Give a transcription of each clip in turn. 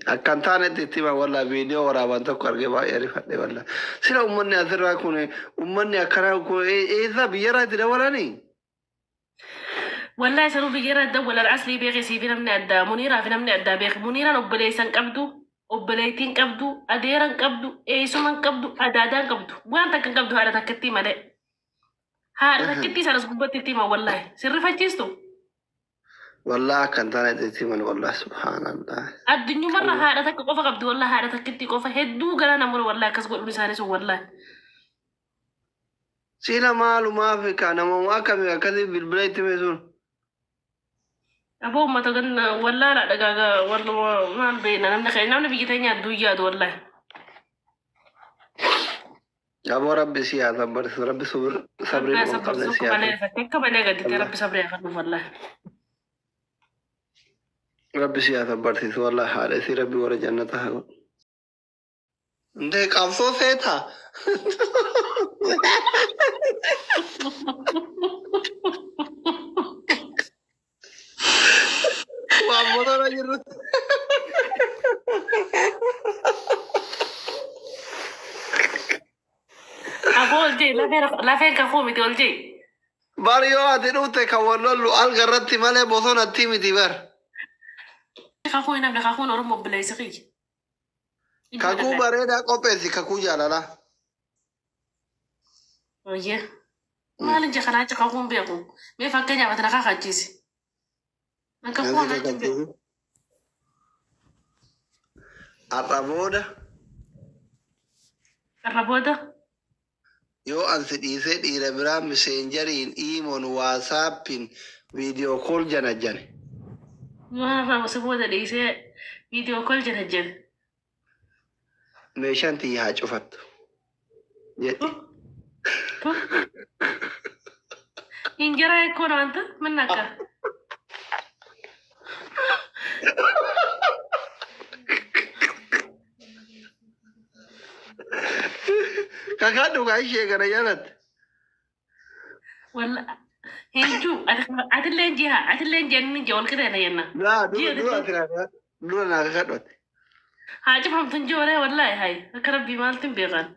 أكنتان تتيما ولا فيديو ورا بنتك أرجع يعرف هذا ولا سلا أمني أثر كونه أمني أكره كونه إذا بيرا تدا ولا ني والله سنو بيجرا الدو ولا العسلي بيغي سيفينا من أدا منيرة فينا من أدا بيغ منيرة نبليسان قبدو وبليتين قبدو أديران قبدو إيسومان قبدو أدادان قبدو وان تكن قبدو هذا تكتي مالي هذا تكتي سارس قبتي تيما والله سر فاجيستو والله أكنتان تتيما والله سبحان الله الدنيا مرة هذا تك قفا قبدو والله هذا تكتي قفا هدو قرانا مر والله كسبوا لساني سو والله سيلا مالو ما في كان ما كم كذي بالبلاد تمزون أبو ما تقن والله لا دقاقا والله ما بينا نمنا خير نمنا بيجي تاني الدويات والله أبو ربي سيادة برس ربي صبر صبري ربنا من صبر قبل سوق بنا سيادة فتك بنا قد الله ربي صبر يا خدم والله ربي سيادة برس والله حالي سي ربي ورا جنتها देख अफसोस ये था वहाँ बोला ना ये أقول جي لا فين كفومي تقول جي बारियो आते नो ते कवलो लो आल गरती माले बोसो नत्ती मिटी बर كفوي نبلا كفون أرمو بلا يسقي काकू बारे डा कोपेसी काकू जाला ला ويه ما لنجي خلاص كفون بيكم ما فكني أبغى تناقش حجيسي أنا كفون ما تبي Arraboda الربوده yo ansi dhiise dhiira biraa meseenjeriin iimoon waasaappiin viidiyoo kool jana jane ما فاهم سبوده ليس فيديو كل جنجل meeshaan tiyya haa cufattu jedhe إنجرا يكون أنت منك kakaa dhugaa ishee kana jalatti ولا هنجو أتلين جهة أتلين جنن جول كده أنا ينا laa جي dura naa kakadhote حاجة فهم تنجوري والله هاي كربي مالتين بيغان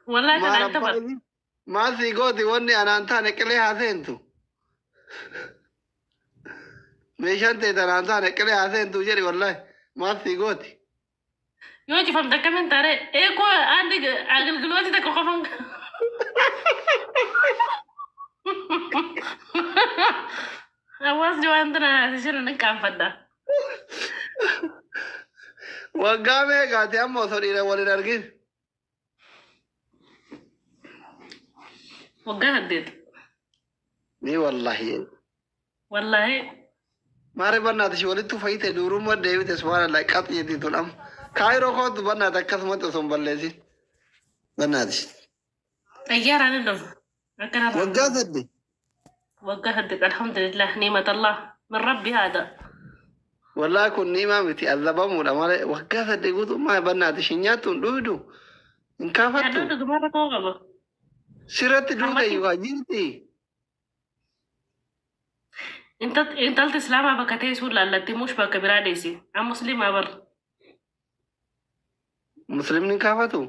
والله maal كان أنتبر abbaa maal sii gooti wanni anaan taane qilee haa seentu meeshaan ta'e tanaan taane qilee haa seentu jedhi wallahi maal sii gooti يوجي فهم تكمن تاري إيه كو عندك عقل قلوتي تكو خفن أواز جو عندنا تشير نكام فدا waggaa meeqaati amma osoo dhiira waliin argin وقاها الديد ni wallahi والله maare bannaati shi walittu fayyite duurummaa deebite subhaanallah qat jedhi tun am kaayiroo kootu bannaati akkasumatti osoo hin balleessin bannaati أيار عن النوم أكنا waggaa sadde وقاها الديد الحمد لله نعمة الله من ربي هذا wallahi kun niimaa miti azabamuudha malee waggaa sadde guutummaa bannaati shi nyaattuun dhuudu hin يعني kaafattu أنت دمارة كوغبا sirratti duuta أمتي yuukaa jirti انت الاسلام بكتي سولا التي مش بكبراديسي ام مسلم ابر muslimni hin kaafatu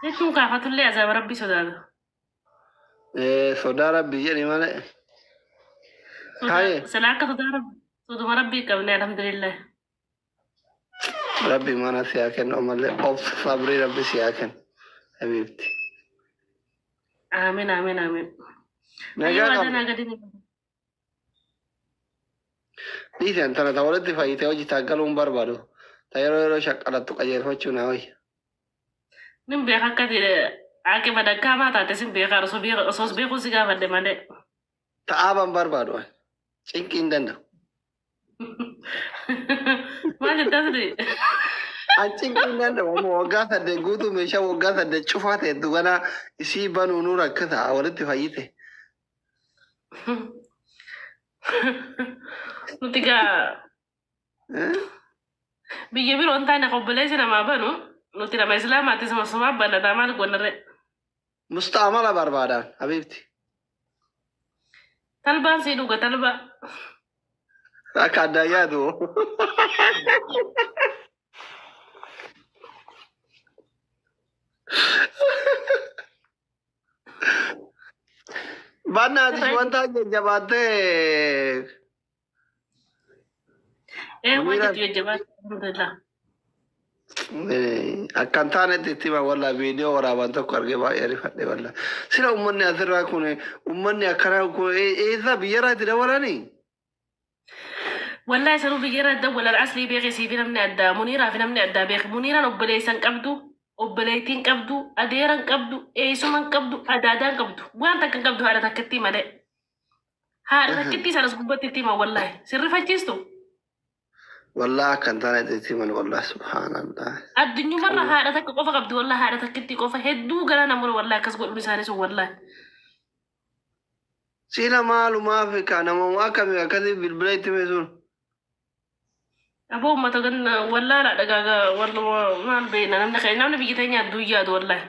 انتو كافة اللي عذاب ربي سداد sodaa rabbii jedhi malee kaayee سلاك تدارب سودو ربي كبني الحمد لله rabbi mana siyaa kennu malee of sabrii rabbi siyaa kennu habiibti امين امين امين nagaa ايوه qabda انا قاعدين dhiisen tana ta walitti fayyite hojii taaggaluun barbaadu ta yeroo shaqqalattu qajeelfachuu naa wayya نمبي حكتي عاقبة دكا ما تاتسم بيخار صوص بيخو سيغا فد مالي ta'aaban barbaadu an cinqii hin danda'u ما تدري an cinqii hin danda'u amma waggaa saddeet guutuu meeshaa waggaa saddeet cufaa ta'e dugana isii banuu nu rakkata walitti fayyite نتيجة بيجي بيرو انت انا قبلي سنة ما بنو نتيجة ما اسلام ما تسمى سمع بنا دامال قولنا musta'amala barbaadaan habiibti طلبة سيدوغا طلبة Akka addaa yaadu. Bannaati wanta jajjabaattee Wanti jajjabaa alhamdulillah. akkan taanetti itti hima walla viidiyoo waraaban tokko argee baay'ee rifadhe walla. Sila ummanni asirraa kun ummanni akkanaa kun eessa biyyarraa itti dabalanii? والله سنو بيجرا الدول العسلي بيغي سيبي نمني أدا منيرة في نمني أدا بيغي منيرة أبليسان قبدو أبليتين قبدو أديران قبدو إيسومان قبدو أدادان قبدو وان تكن قبدو هذا تكتي مالي هذا تكتي سارس قبتي تيما والله سر فجيستو والله akkan taanetti itti himan والله سبحان الله. الدنيا مرة هذا تك قفا قبدو والله هذا تكتي قفا هدو قلا نمر والله كسقول بسانيسو والله Sila maalu maafi kana moo akkami akkasi bilbila itti meesuun? أبو ما تقن والله لا دقاقة والله ما بينا نمنا بيجي تاني الدوية والله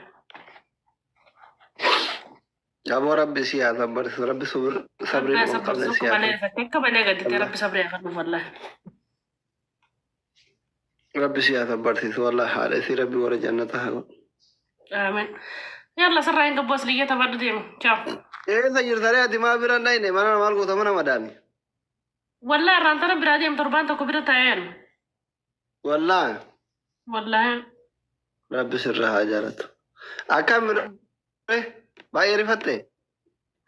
Aboo rabbi si haa sabbarsiisu rabbi sabrii ربنا nama صبر qabne si سوق haa بنا ta'u. فتك بنا قد ربي صبري أخذ والله Rabbi si haa sabbarsiisu wallahi haadha si rabbi warra jannata haa godhu. آمين يلا سرعين قبوس لي تبرد ديم ciao Eessa jirtanii ati maa bira hin dhayne mana maal goota mana madaami? والله رانتنا براديم تربان تكو بيرتا عين Wallahi والله rabbi sirra haa jaalatu. Akkam baay'ee rifatte?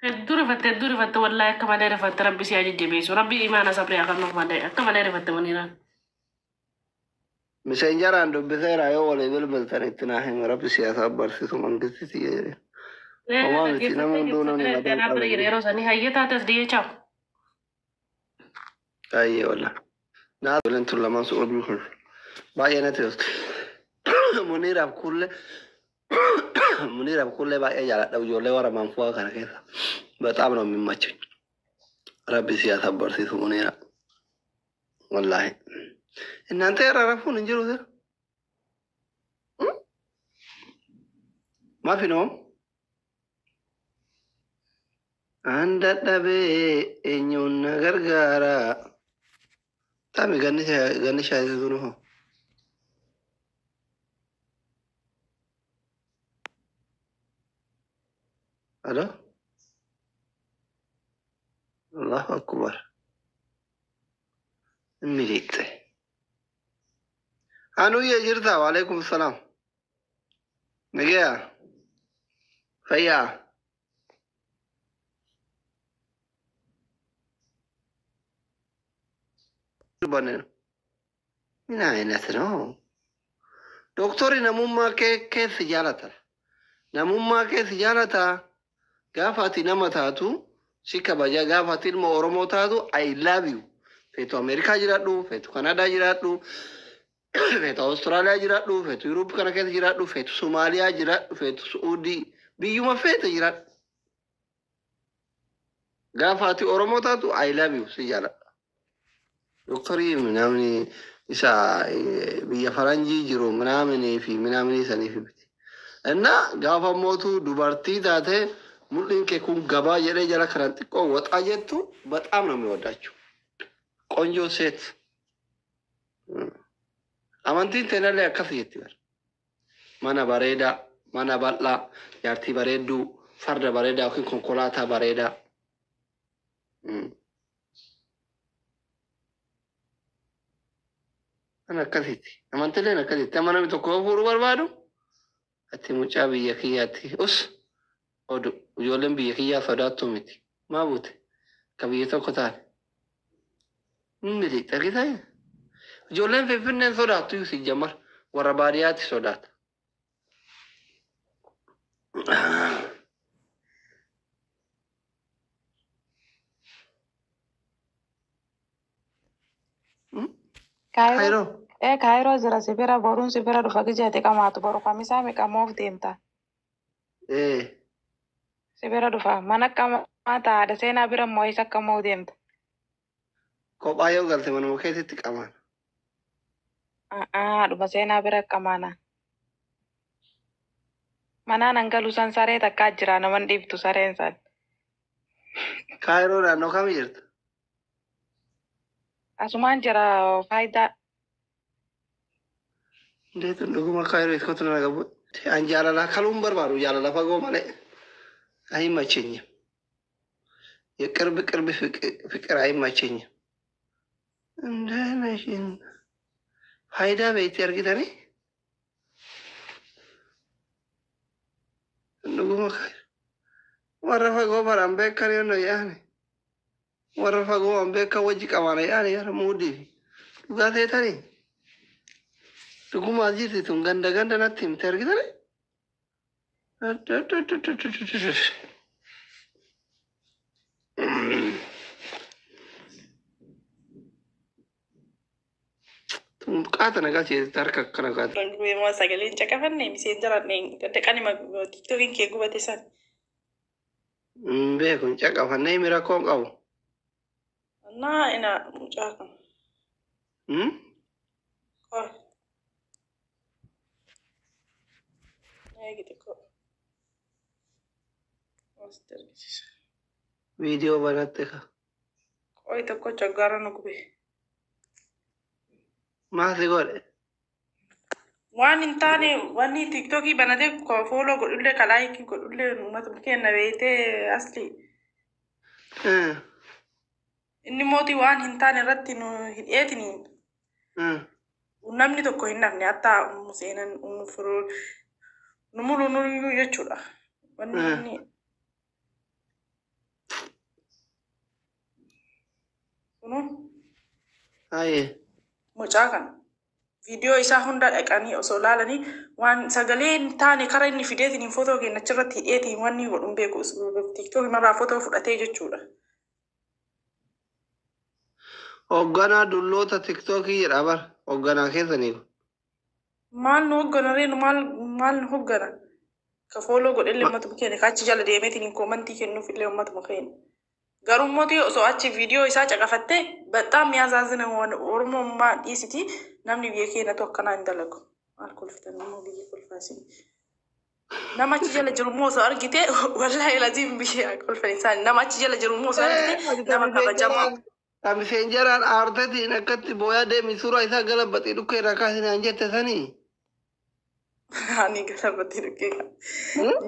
الدوري فت والله كما داير فت ربي سياجي جبيسو ربي إيمانا صبري أخذ نوف مالي كما داير فت ونيران Miseenjaraan dubbiseera yoo walii bilbiltan itti naa hima rabbi si haa sabbarsiisu mangistiti jedhe. Homaa miti nama hunduu namni mataan qabu. يرو سني هاي تاتس دي ciao Baay'ee walla. Naa toleen tun lamaan su oduu kun baay'ee natti tostu. Muniiraaf kullee baay'ee jaaladha ijoollee warra manfuu'aa kana keessa. Bexaam ነው የሚመቸኝ. Rabbi si haa sabbarsiisu muniira. Wallaahi. እናንተ ያራራፉን እንጅሩ ዘር ማፊ ነው አንድ አዳቤ እኛውን ነገር ጋራ ታሚ ገንሻ ይዘዙ ነው አሎ አላሁ አክበር እሚሊጥ አኑዬ ጅርታ ዋሌኩም ሰላም ነገያ ፈያ ምን አይነት ነው ዶክተሪ ነሙማ ኬስ ጃለታ ነሙማ ኬስ ጃለታ ጋፋቲ ነመታቱ ሲከበጃ ጋፋቲ ልሞ ኦሮሞ ታቱ አይ ላቭ ዩ ፌቱ አሜሪካ ጅራዱ ፌቱ ካናዳ ጅራዱ feetu Austraaliyaa jiraadhu, feetu Yuuroop kana keessa jiraadhu, feetu Somaaliyaa jiraadhu, feetu Suudii biyyuma feete jiraadhu. Gaafa ati Oromoo taatu I love you si jaaladha. Doktorii namni isa biyya faranjii jiru minaamini fi minaamini saniif biti. Inna gaafa mootu dubartii taate mul'in kee kun gabaa jedhee jala kanan xiqqoo waxaa jettu በጣም ነው የሚወዳችሁ ቆንጆ ሴት amantiin teenallee akkas jetti bar mana bareedaa mana bal'aa jaartii bareedduu farda bareedaa yookiin konkolaataa bareedaa an akkasitti amantileen akkasitti amma namni tokko fuudhuu barbaadu ati mucaa biyya kiyyaatti odu ijoolleen biyya kiyyaa sodaattuu miti maa buute ka biyya tokko taate mili xaqitaa ijoolleen finfinneen sodaattu si jammar warra baadiyyaatti sodaata. Kaayiroo jira sibira boruun sibira dhufa gijeeti qamaatu boru kamisaa miqamoof deemta. Sibira dhufa mana qamaata haadha seenaa bira immoo isa akkamoo deemta. Kophaa yoo galte manuma keessatti qamaan. Dhuma seenaa bira qamaana. Manaan hangalu san saree takkaa jira naman dhiibtu sareen san. Kaayiroo naannoo kamii jirta? Asumaan jira faayidaa. Ndeetu dhuguma kaayiroo iskootu na qabu. An jaalalaa kaluun barbaadu jaalala fagoo malee. Ayimachenya. የቅርብ ቅርብ ፍቅር አይመቸኝም። እንደነሽን ፋይዳ በይት ያርግተኔ ንጉመ ካይ ወረፈ ጎበር አንበከ ነው ያኔ ወረፈ ጎ አንበከ ወጅ ቀማነ ያኔ ያረ ሙዲ ዱጋቴ ተኔ ንጉማ ጂቲቱን ገንደ ገንደ ነቲም ተርግተኔ Kaata nagaa jeetti harka akkana kaata. Guyyaa sagaleen caqafannee miseen jiraannee dadaqani tiktookiin kee gubate san. Beekun caqafannee mira koon qabu. Naa ina mucaa kan. Koo. Eegite koo. Asitti argisiisa. Viidiyoo banatte ka. Koo tokko caggaara nu gube. Maali godhe? Waan hin taane wanni tiktokii banatee fooloo godhullee kalaayikii godhullee uummata kenna beektee asli. Inni mootii waan hin taane irratti nu hidheetiniin. Namni tokko hin nafne hatta seenan nu mulu nuyyuu jechuudha. Wanni inni. Kunu. Haye. Mucaa kan viidiyoo isaa hunda dhaqanii osoo laalanii waan sagalee hin taane karaa inni fideetiin footoo kenna achirratti hidheetiin wanni godhuun beeku tiktooki marraa footoo fudhatee jechuudha. Hoogganaa dulloota tiktookii jedha bar hoogganaa keessanii. Maal nu hoggana reenu maal nu hoggana ka fooloo godhellee uummatuma keenya kaachi jala deemeetiin koomantii kennuuf illee uummatuma keenya. Garuu mootii osoo achi viidiyoo isaa caqafattee በጣም የሚያሳዝን ኦሮሞማ ዲሲቲ namni biyya keenya tokkana hin dalagu. Maal kolfitan immoo biyya kolfaasini. Namachi jala jiru immoo osoo argite wallahi laziim biyya kolfan isaan namachi jala jiru immoo osoo argite nama kabajamaa. Kamiseen jaraan aartatiin akkatti booyaa deemi suuraa isaa galabaxee dhukkee irraa kaasinaan jette sanii. Ani galabaxee dhukkee kan.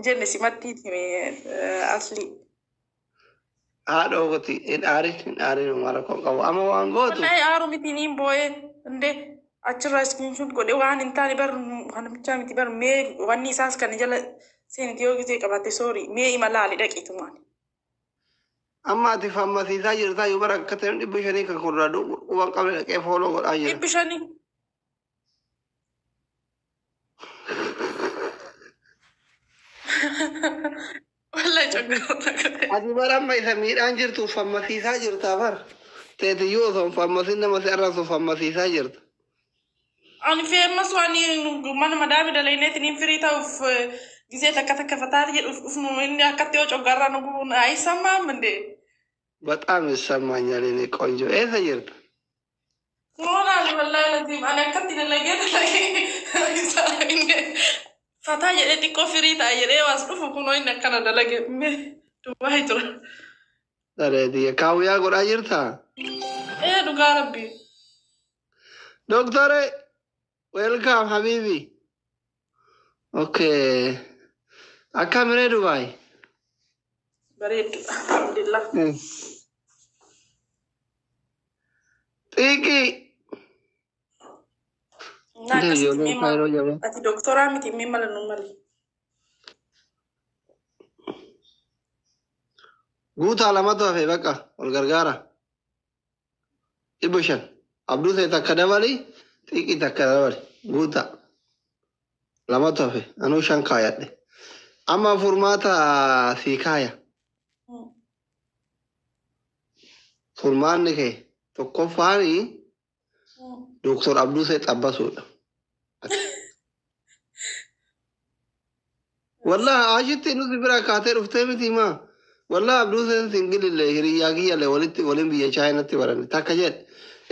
Jenne simattiiti asli. Haadha ogoti hin aarin mara kon qabu amma waan gootu. Wallahi aaru miti niin boo'ee indee achirraa iskiinshuut godhee waan hin taane bar kanamichaa miti bar mee wanni isaas kan jala seeniti yoo gisee qabatte soorii mee ima laali dhaqiitumaan. Amma ati fammasiisaa jirtaa yoo bara akka ta'e 500 kan kurraa waan qabne dhaqee fooloo godhaa jira. 500. Wallahi caggaroota kate. Ati bara amma isa miidhaan jirtu fammasiisaa jirtaa bar. Teeti yoo osoo fammasiin nama si arraasu fammasiisaa jirta. Ani feemas waan mana madaami dalaineetiin firii ta'uuf gisee takka fataati jedhuuf inni akkatti yoo coggarraa nu gubuun ayisamaam indee. በጣም ይሰማኛል እኔ ቆንጆ እዛ ይርታ ሞራል ወላሂ ለዚህም አነ ከት ለለገ ፈታ የለቲ ኮፍሪታ የለ ዋስዱፍ ኩኖ ይነከነ ደለገ ዱባይ ትራ ደረዲ ካውያ ጎዳ ይርታ ዱጋ ረቢ ዶክተር ዌልካም ሀቢቢ ኦኬ አካምሬ ዱባይ በሬድ አልሐምዱሊላህ Tiki. Ati doktora miti mimala numali. Guuta lamatu hafe bakka wal gargaara. Ibushan. Abduu ta'e takka dabali xiqqi takka dabali. Guuta. Lamatu hafe anuu shan kaayadhe. Amma furmaata sii kaaya. Furmaanni kee. Tokkoffaani Dr. Abduu Sayyid Abbasuudha. Wallahi achitti nuti bira kaatee dhuftee miti maa. Wallahi Abduu Sayyid singilillee hiriyyaa kiyyallee waliin biyya chaayinatti baranne takka jedhe.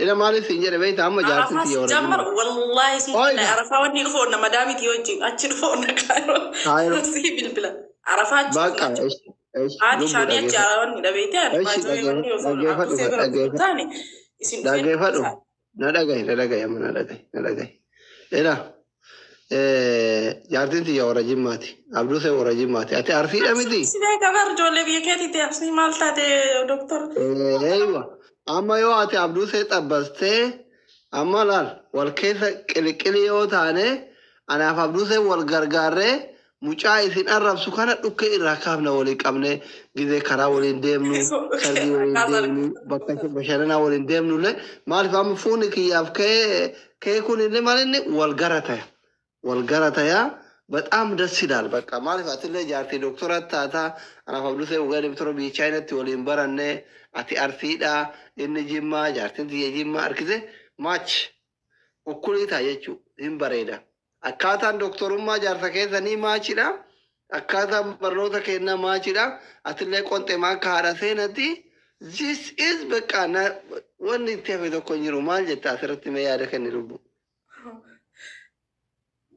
Ila maaliif siin jedhe beektaa amma jaarsitti yoo Jammar wallahi siin arafaa wanni dhufoon nama daamiti wajjin achi dhufoon kaayiroo sii bilbila. Arafaa achi. Bakka Haati shaanii achi wanni dhabeetee arafaa wanni osoo Abduu Sayyid bira taane. isin Dah dhufeen gaya fadu. isaa Nada gaya amma nada gaya. Eda. Jaartin tiyya warra Jimmaati. Abduu se warra Jimmaati. Ati arsiidha miti? si beeka bar ijoollee biyya keetiitti asii maal taate doktor Eeywa. Amma yoo ati abduu see xabbastee amma laal wal keessa qiliqili yoo taane anaaf abduu see wal gargaarree mucaa isin arrabsu kana dhukke irraa kaafna walii qabne gizee karaa waliin deemnu sargii waliin deemnu bakka bashannanaa waliin deemnullee maaliif amma fuunni kiyyaaf kee kunillee maalinni wal garataya. Wal garataya በጣም ደስ ይላል። በቃ ማለት አትለ ጃርቲ ዶክተር አታታ አናፍ አብዱሴ ወገን ዶክተር ቢቻይነት ወሊን በረነ አቲ አርሲዳ እነ ጂማ ጃርቲን የጂማ አርክዜ ማች ኡኩሊታ የቹ ይንበሬዳ አካታን ዶክተሩማ ጃርተ ከዘኒ ማችዳ አካታን በርኖተ ከና ማችዳ አትለ ቆንጤ ማካራ ሰነቲ this is በቃ ወን ተፈቶ ኮኝሩ ማልጀታ ሰረት መያደ ከንሩቡ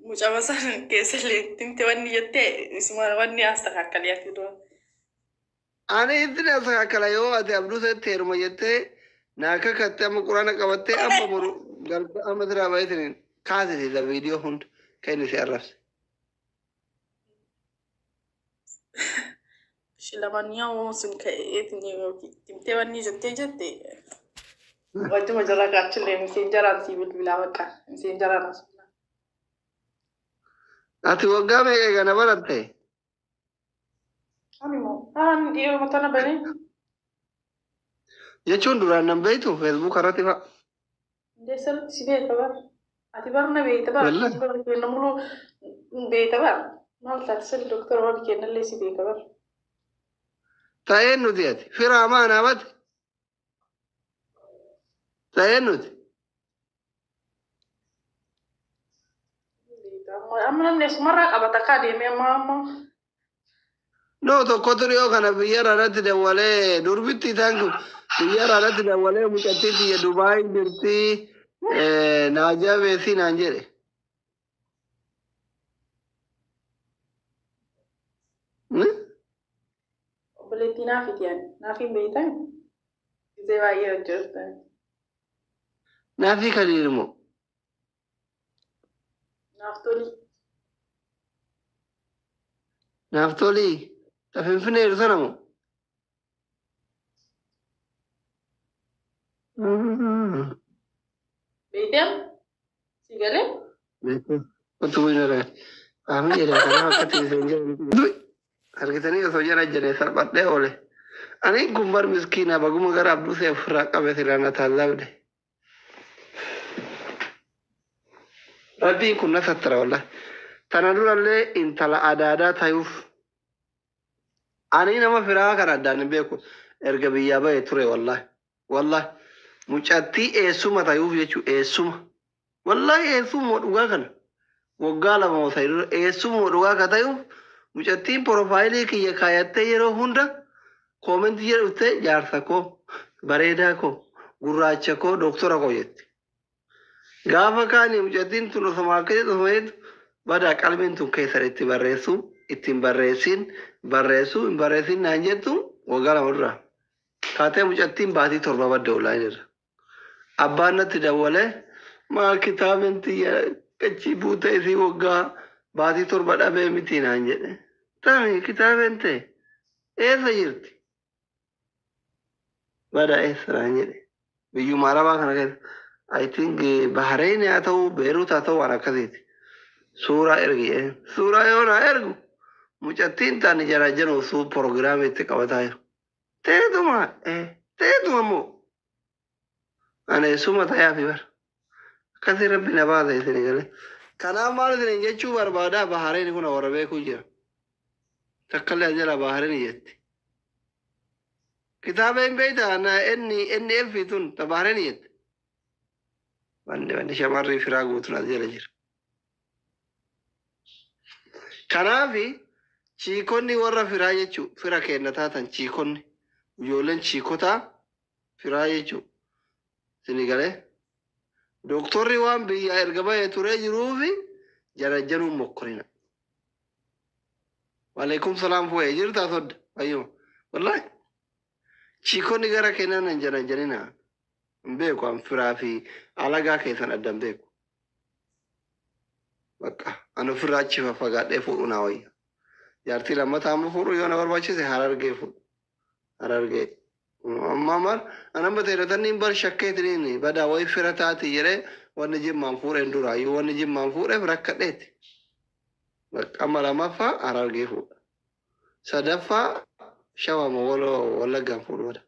mucaa masaan keessallee timte wanni jettee isuma wanni astakakkaliyaati dura. Ani itti asakakkala yoo ati abduu seetti heeruma jettee naaka kattee amma quraana qabattee amma muru galba amma siraa baay'atiniin kaasisi la viidiyoo hunda kenni si arrabse. Shilamanyaa sun ka'eetiin timte wanni jettee wajjuma jala kaachillee miseen jaraan sii bilbilaa bakka miseen jaraan as. Ati waggaa meeqa eegana baratte? Ani dhiyoo matana bane. Jechuun duraan nan beektu feesbuuk irratti fa'a. Deessarratti si beeka bara. Ati barna beekta bara. Bara kenna mulu beekta bara. Maal taate sadi doktora waan kennallee si beeka bara. Ta'een nuti ati firaa maanaa bate? Ta'een nuti? Amma namni asumarraa qabata akka adeemee amma. No tokkotu dhiyoo kana biyya irratti dawalee durbitti isaan kun biyya irratti dawalee mucattii biyya Dubaay jirti naajaa beesii naan jedhe. Obboleettii naafiti yaani naafiin beektan gisee baay'ee hojjetan. Naafii kaliin immoo. Naaftolii. Naaftolii Finfinnee jiru sana moo? Beektan si galee. Kottu bu'inara. Qaamni jedhan kanaaf akkatti iseen jedhan. Argitanii osoo jala jedhee salphadhee oole. Ani gumbar miskiina baguma gara abduu see ofirraa qabe siraan ataallabde. Rabbiin kun na sattara wallahi. Tana durallee intala adaadaa tayuuf. Ani nama firaa kan addaan hin beeku erga biyyaa bahe ture wallahi. Wallahi mucattii eessuma tayuuf jechuun eessuma. Wallahi eessuma dhugaa kana. Waggaa lama osoo dura eessuma dhugaa ka tayuuf mucattiin porofaayilii kiyya kaayattee yeroo hunda koomentii jedhutte jaarsa koo bareedaa koo gurraacha koo doktora koo jetti. Gaafa kaani mucattiin tun osoma akka jedhu osoma jettu badaa qalbiin tun keessan itti barreessu ittiin barreessu hin barreessin naan jettu waggaa lama dura. Kaatee mucattiin baatii torba badda olaan irra. Abbaan natti dawwalee maal kitaabin tiyya qachi buute isii waggaa baatii torba dhabee miti naan jedhe. Tami kitaabin ta'e eessa jirti? Badaa eessa naan jedhe. Biyyuma arabaa kana keessa. I think Bahrain haa ta'u Beirut haa ta'u waan akkasiiti. Suuraa ergi suuraa yoo na ergu mucattiin taani jara jiru osoo proogiraamii itti qabataa jiru. Teetuma immoo ani suma ta'aa fi bara. Akkasii rabbi na baasa isin galee. Kanaaf maal isin jechuu barbaadaa Bahrain kun warra beekuu jira. Takkallee jala Bahrain jetti. Kitaaba hin beektaa inni elfii tun ta Bahrain jetti. Wanti shamarri firaa guutuun as jala jira. Kanaafi chiikonni warra firaa jechuun fira kenna taatan chiikonni ijoolleen chiikotaa firaa jechuun sini galee doktorri waan biyya erga bahee turee jiruufi jarajjanuun mokkorina. Waalaikum salaam fu'ee jirtaa sodda fayyuma wallahi chiikonni gara kennan hin jarajjanina. beeku an firaa fi alagaa keessan addan beeku. Bakka ani ofirraa achi faffagaadhee fuudhu naa wayya. Jaartii lammataa amma fuudhu yoo na barbaachise Harargee fuudhu. Harargee. Amma mar anamba teeratanii bar shakkeetiniin badaa wayi fira taati jedhee wanni jimmaan fuudheen duraayyuu wanni jimmaan fuudheef rakkadheeti. Bakka amma lammaffaa Harargee fuudha. Sadaffaa shawama wallaggaan fuudhu bada.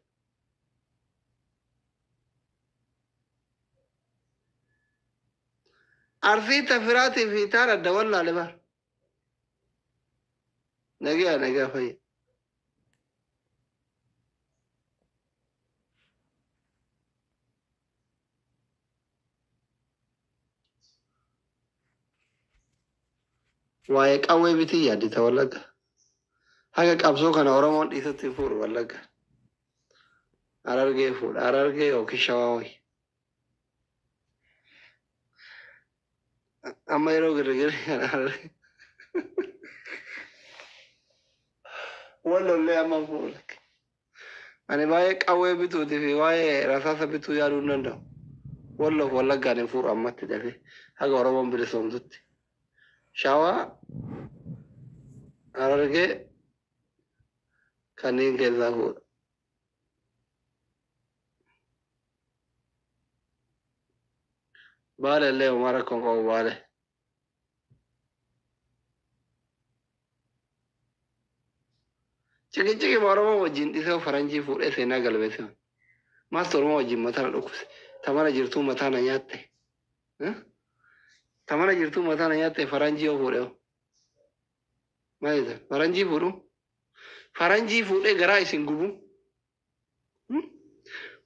Arsii tafiraatii fi taan adda wallaale bar. Nagaa fayya. Waa'ee qawwee bitii yaaddita wallagga. Haga qabsoo kana Oromoon dhiisatti fuudhu wallagga. Harargee fuudha. Harargee yookiin shawaa wayi. Amma yeroo girgirri kana Harargee. Wallollee amma fuudha. Ani baay'ee qawwee bituutii fi waa'ee rasaasa bituu yaaduu hin danda'u. Walloof wallaggaan hin fuudhu ammatti dafee haga Oromoon bilisoomtutti. Shawaa Harargee kanneen keessaa fuudha. Baale illee homaa rakkoon qabu baale. Ciki Oromoo wajjin dhisee faranjii fuudhee seenaa galmeesse. Maaltu Oromoo wajjin mataa na dhukkubse? Tamana jirtuu mataa na nyaatte. Tamana jirtuu mataa na nyaatte faranjii yoo fuudhee. Maal faranjii fuudhu? Faranjii fuudhee garaa isin gubu.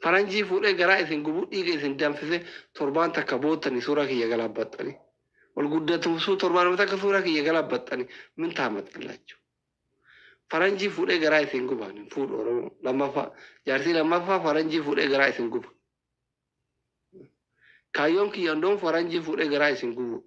Faranjii fuudhee garaa isin gubu dhiiga isin danfisee torbaan takka boottanii suuraa kiyya galaabbaxxanii. Wal guddatumsuu torbaan takka suuraa kiyya galaabbaxxanii min taamaxxallaachu. Faranjii fuudhee garaa isin gubaan fuudhu Oromoo lammaffaa jaartii lammaffaa faranjii fuudhee garaa isin guba. Kaayyoon kiyyan doon faranjii fuudhee garaa isin gubu.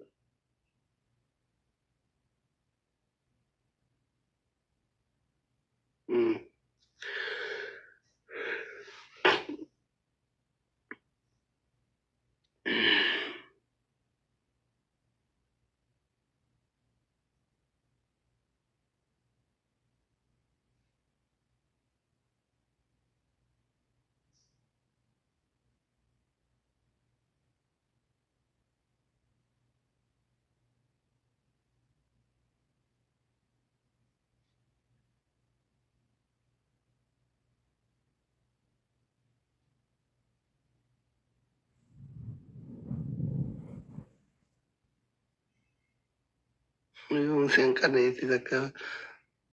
Sen kan itu tak